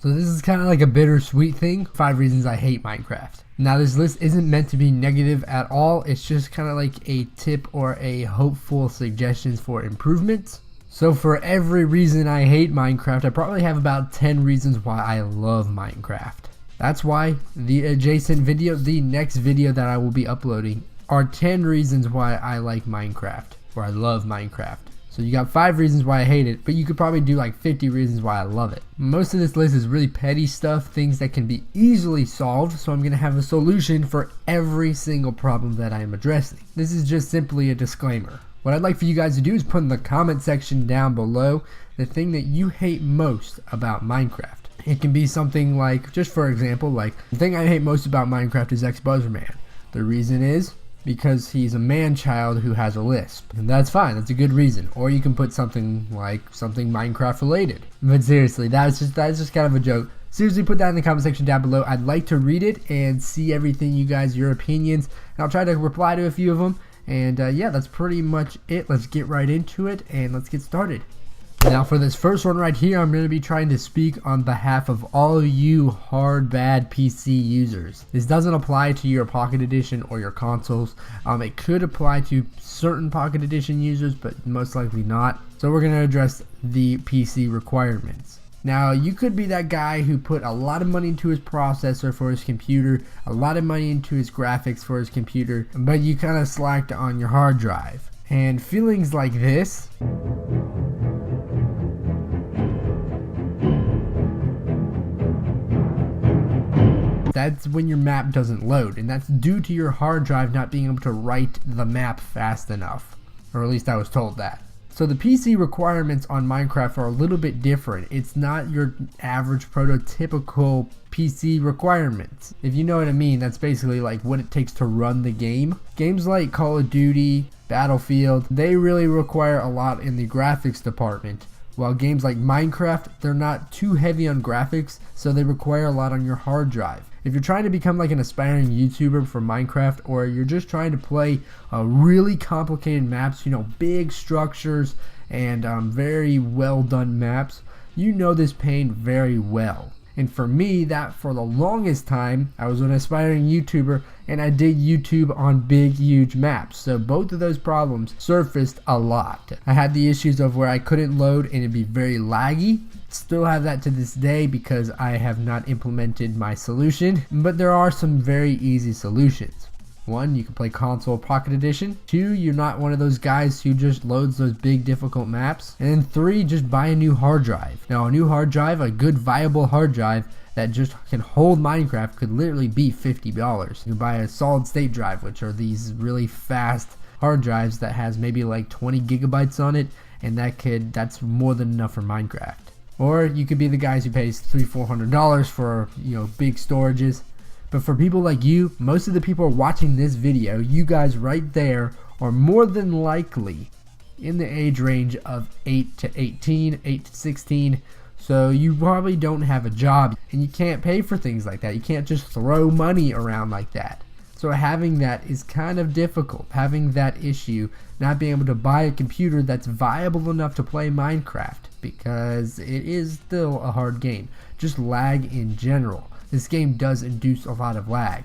So this is kind of like a bittersweet thing. 5 reasons I hate Minecraft. Now this list isn't meant to be negative at all. It's just kind of like a tip or a hopeful suggestions for improvements. So for every reason I hate Minecraft, I probably have about 10 reasons why I love Minecraft. That's why the adjacent video, the next video that I will be uploading, are 10 reasons why I like Minecraft, or I love Minecraft. So you got 5 reasons why I hate it, but you could probably do like 50 reasons why I love it. Most of this list is really petty stuff, things that can be easily solved, so I'm going to have a solution for every single problem that I am addressing. This is just simply a disclaimer. What I'd like for you guys to do is put in the comment section down below the thing that you hate most about Minecraft. It can be something like, just for example, like the thing I hate most about Minecraft is xBuzzerman. The reason is because he's a man-child who has a lisp. And that's fine, that's a good reason. Or you can put something like something Minecraft related. But seriously, that's just kind of a joke. Seriously, put that in the comment section down below. I'd like to read it and see everything you guys, your opinions. And I'll try to reply to a few of them. And yeah, that's pretty much it. Let's get right into it and let's get started. Now for this first one right here, I'm going to be trying to speak on behalf of all of you hard bad PC users. This doesn't apply to your Pocket Edition or your consoles. It could apply to certain Pocket Edition users, but most likely not. So we're going to address the PC requirements. Now you could be that guy who put a lot of money into his processor for his computer, a lot of money into his graphics for his computer, but you kind of slacked on your hard drive. And feelings like this, that's when your map doesn't load, and that's due to your hard drive not being able to write the map fast enough, or at least I was told that. So the PC requirements on Minecraft are a little bit different. It's not your average prototypical PC requirements. If you know what I mean, that's basically like what it takes to run the game. Games like Call of Duty, Battlefield, they really require a lot in the graphics department. While games like Minecraft, they're not too heavy on graphics, so they require a lot on your hard drive. If you're trying to become like an aspiring YouTuber for Minecraft, or you're just trying to play really complicated maps, you know, big structures and very well done maps, you know this pain very well. And for me, that for the longest time, I was an aspiring YouTuber and I did YouTube on big, huge maps. So both of those problems surfaced a lot. I had the issues of where I couldn't load and it'd be very laggy. Still have that to this day because I have not implemented my solution. But there are some very easy solutions. 1, you can play console Pocket Edition. 2, you're not one of those guys who just loads those big difficult maps. And then 3, just buy a new hard drive. Now a new hard drive, a good viable hard drive that just can hold Minecraft could literally be $50. You can buy a solid state drive, which are these really fast hard drives that has maybe like 20 gigabytes on it, and that's more than enough for Minecraft. Or you could be the guys who pays $300-400 for, you know, big storages. But for people like you, most of the people watching this video, you guys right there are more than likely in the age range of 8 to 18, 8 to 16. So you probably don't have a job and you can't pay for things like that. You can't just throw money around like that. So having that is kind of difficult. Having that issue, not being able to buy a computer that's viable enough to play Minecraft, because it is still a hard game. Just lag in general. This game does induce a lot of lag.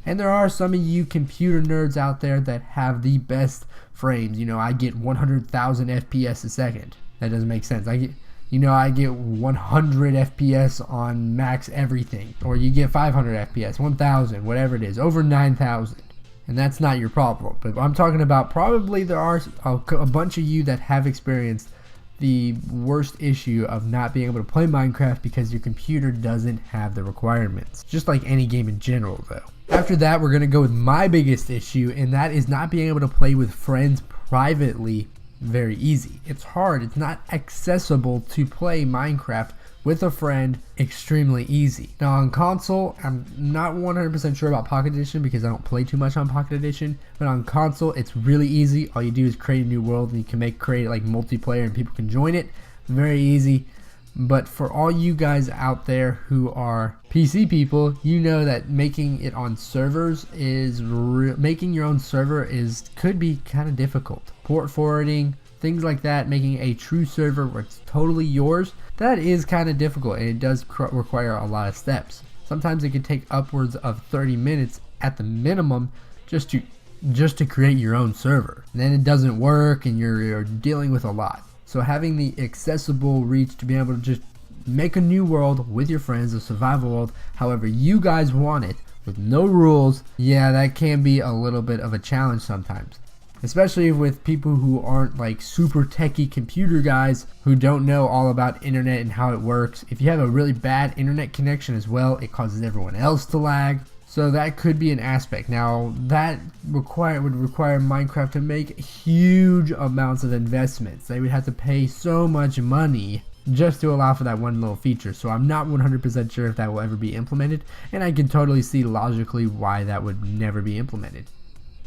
And there are some of you computer nerds out there that have the best frames. You know, I get 100,000 FPS a second. That doesn't make sense. I get 100 FPS on max everything. Or you get 500 FPS, 1,000, whatever it is, over 9,000. And that's not your problem. But I'm talking about probably there are a bunch of you that have experienced the worst issue of not being able to play Minecraft because your computer doesn't have the requirements. Just like any game in general though. After that, we're going to go with my biggest issue, and that is not being able to play with friends privately very easy. It's hard. It's not accessible to play Minecraft with a friend extremely easy. Now on console, I'm not 100% sure about Pocket Edition because I don't play too much on Pocket Edition, but on console it's really easy. All you do is create a new world and you can create like multiplayer and people can join it. Very easy. But for all you guys out there who are PC people, you know that making it on servers making your own server could be kind of difficult. Port forwarding, things like that, making a true server where it's totally yours, that is kind of difficult, and it does require a lot of steps. Sometimes it could take upwards of 30 minutes at the minimum just to create your own server. And then it doesn't work and you're dealing with a lot. So having the accessible reach to be able to just make a new world with your friends, a survival world, however you guys want it, with no rules, yeah, that can be a little bit of a challenge sometimes. Especially with people who aren't like super techie computer guys who don't know all about internet and how it works. If you have a really bad internet connection as well, it causes everyone else to lag. So that could be an aspect. Now that would require Minecraft to make huge amounts of investments. They would have to pay so much money just to allow for that one little feature. So I'm not 100% sure if that will ever be implemented, and I can totally see logically why that would never be implemented.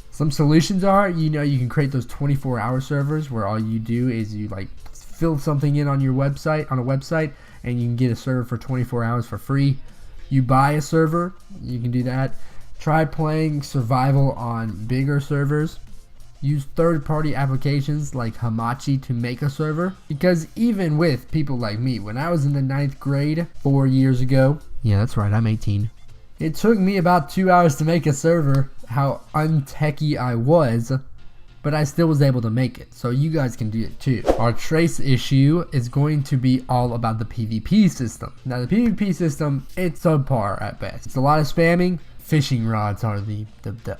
Some solutions are, you can create those 24-hour servers where all you do is you like fill something in on your website, and you can get a server for 24 hours for free. You buy a server, you can do that. Try playing survival on bigger servers. Use third-party applications like Hamachi to make a server, because even with people like me, when I was in the 9th grade 4 years ago, yeah, that's right, I'm 18. It took me about 2 hours to make a server. How untechy I was, but I still was able to make it, so you guys can do it too. Our trace issue is going to be all about the PvP system. Now the PvP system, it's subpar at best. It's a lot of spamming. Fishing rods are the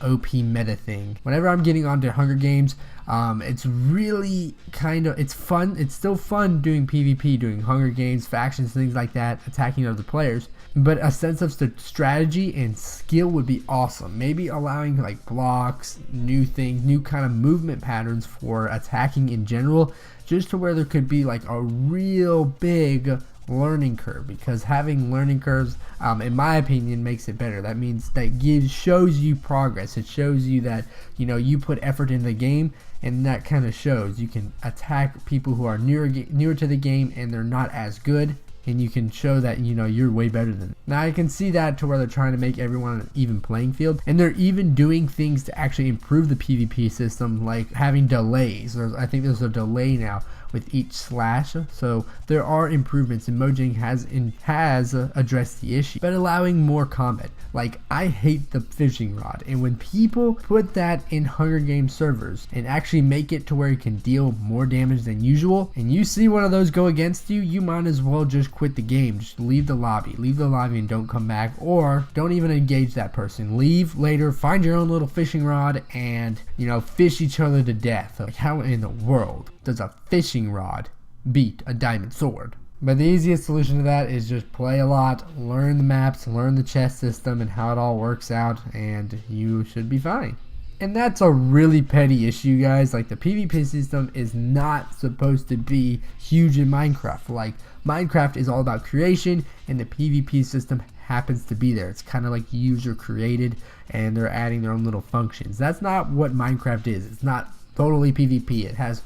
OP meta thing. Whenever I'm getting onto Hunger Games, it's really it's fun. It's still fun doing PvP, doing Hunger Games, factions, things like that, attacking other players. But a sense of strategy and skill would be awesome. Maybe allowing like blocks, new things, new kind of movement patterns for attacking in general, just to where there could be like a real big learning curve, because having learning curves, in my opinion, makes it better. That means that shows you progress. It shows you that you put effort in the game, and that kind of shows. You can attack people who are newer to the game and they're not as good, and you can show that you're way better than them. Now I can see that to where they're trying to make everyone on an even playing field, and they're even doing things to actually improve the PvP system, like having delays. I think there's a delay now with each slash, so there are improvements, and Mojang has addressed the issue, but allowing more combat. Like, I hate the fishing rod, and when people put that in Hunger Games servers and actually make it to where you can deal more damage than usual, and you see one of those go against you, you might as well just quit the game. Just leave the lobby and don't come back, or don't even engage that person. Leave later, find your own little fishing rod, and fish each other to death. Like, how in the world does a fishing rod beat a diamond sword? But the easiest solution to that is just play a lot, learn the maps, learn the chest system and how it all works out, and you should be fine. And that's a really petty issue, guys. Like, the PvP system is not supposed to be huge in Minecraft. Like, Minecraft is all about creation, and the PvP system happens to be there. It's kind of like user created, and they're adding their own little functions. That's not what Minecraft is. It's not totally PvP. It has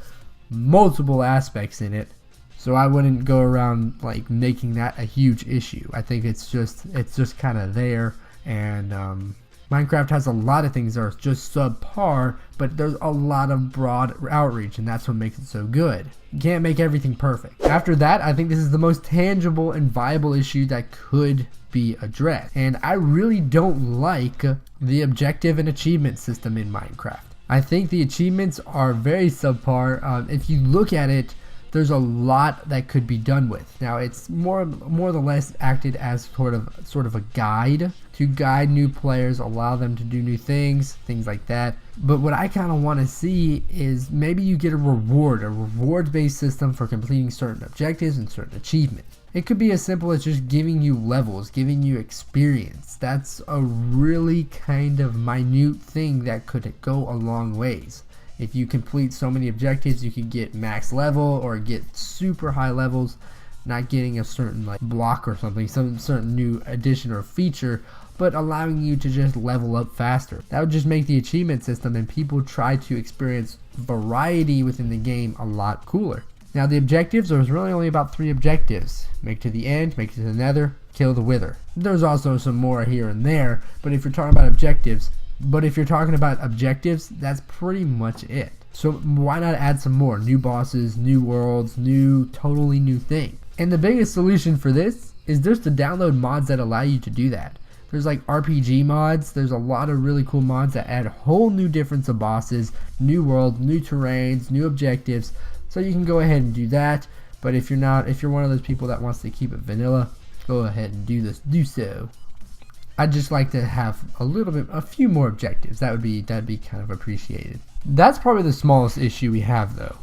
multiple aspects in it, so I wouldn't go around like making that a huge issue. I think it's just kind of there, and Minecraft has a lot of things that are just subpar, but there's a lot of broad outreach, and that's what makes it so good. You can't make everything perfect. After that, I think this is the most tangible and viable issue that could be addressed, and I really don't like the objective and achievement system in Minecraft. I think the achievements are very subpar. If you look at it, there's a lot that could be done with. Now, it's more or less acted as sort of a guide to guide new players, allow them to do new things like that. But what I kind of want to see is maybe you get a reward-based system for completing certain objectives and certain achievements. It could be as simple as just giving you levels, giving you experience. That's a really kind of minute thing that could go a long ways. If you complete so many objectives, you could get max level or get super high levels, not getting a certain like block or something, some certain new addition or feature, but allowing you to just level up faster. That would just make the achievement system and people try to experience variety within the game a lot cooler. Now, the objectives, there's really only about 3 objectives. Make it to the end, make it to the nether, kill the wither. There's also some more here and there, but if you're talking about objectives, that's pretty much it. So why not add some more new bosses, new worlds, totally new thing? And the biggest solution for this is just to download mods that allow you to do that. There's like RPG mods, there's a lot of really cool mods that add whole new difference of bosses, new worlds, new terrains, new objectives. So you can go ahead and do that. But if you're one of those people that wants to keep it vanilla, go ahead and do so. I'd just like to have a few more objectives. That'd be kind of appreciated. That's probably the smallest issue we have though.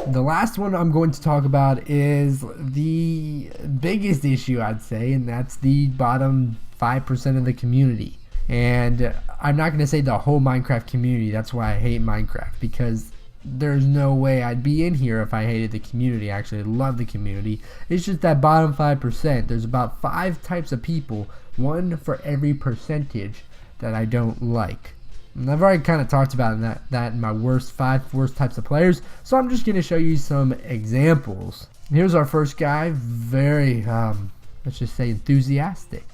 The last one I'm going to talk about is the biggest issue, I'd say, and that's the bottom 5% of the community. And I'm not going to say the whole Minecraft community. That's why I hate Minecraft, because there's no way I'd be in here if I hated the community. I actually love the community. It's just that bottom 5%. There's about 5 types of people, one for every percentage, that I don't like. And I've already kind of talked about that in my five worst types of players. So I'm just going to show you some examples. Here's our first guy. Very, let's just say, enthusiastic.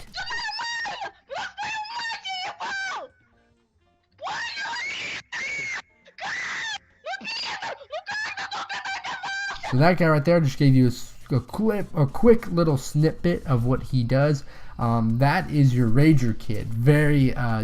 So that guy right there just gave you a quick little snippet of what he does. That is your Rager kid.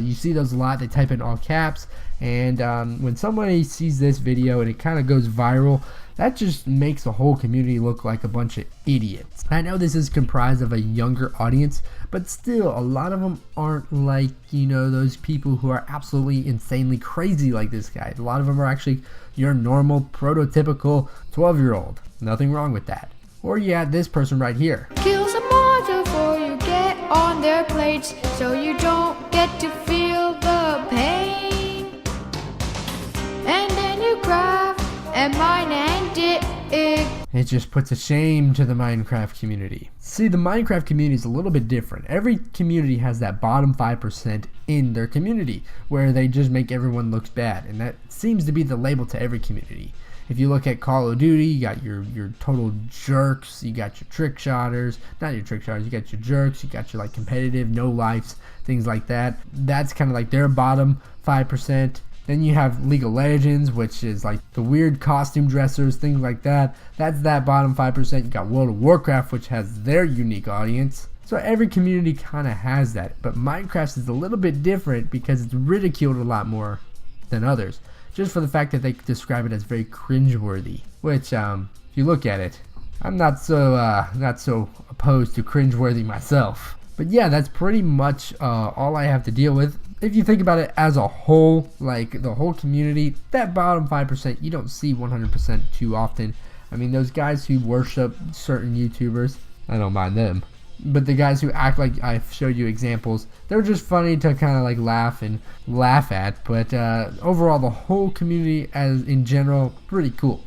You see those a lot. They type in all caps, and when somebody sees this video and it kind of goes viral, that just makes the whole community look like a bunch of idiots. I know this is comprised of a younger audience, but still a lot of them aren't like, those people who are absolutely insanely crazy like this guy. A lot of them are actually your normal prototypical 12-year-old. Nothing wrong with that. Or you had this person right here. Kill some monster before you get on their plates, so you don't get to feel the pain. And then you craft and mine and dig. It just puts a shame to the Minecraft community. See, the Minecraft community is a little bit different. Every community has that bottom 5% in their community, where they just make everyone look bad, and that seems to be the label to every community. If you look at Call of Duty, you got your total jerks, you got your trick shotters, not your trick shotters, you got your jerks, you got your like competitive, no lives, things like that. That's kind of like their bottom 5%. Then you have League of Legends, which is like the weird costume dressers, things like that. That's that bottom 5%. You got World of Warcraft, which has their unique audience. So every community kind of has that. But Minecraft is a little bit different because it's ridiculed a lot more than others, just for the fact that they describe it as very cringeworthy. Which, if you look at it, I'm not so opposed to cringeworthy myself. But yeah, that's pretty much all I have to deal with. If you think about it as a whole, like the whole community, that bottom 5% you don't see 100% too often. I mean, those guys who worship certain YouTubers, I don't mind them. But the guys who act like I've showed you examples, they're just funny to kind of like laugh at. But overall, the whole community as in general, pretty cool.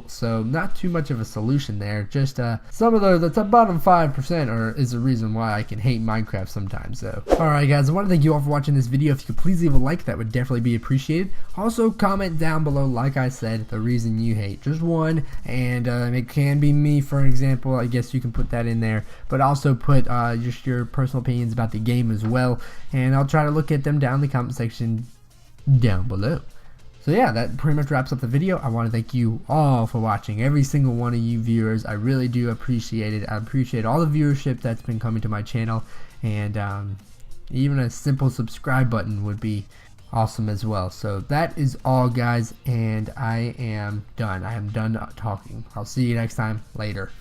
So not too much of a solution there. Just some of the bottom 5% is the reason why I can hate Minecraft sometimes. So alright guys, I want to thank you all for watching this video. If you could please leave a like, that would definitely be appreciated. Also comment down below, like I said, the reason you hate. Just one, and it can be me for example. I guess you can put that in there. But also put just your personal opinions about the game as well. And I'll try to look at them down in the comment section down below. So yeah, that pretty much wraps up the video. I want to thank you all for watching, every single one of you viewers. I really do appreciate it. I appreciate all the viewership that's been coming to my channel, and even a simple subscribe button would be awesome as well. So that is all guys, and I am done. I am done talking. I'll see you next time. Later.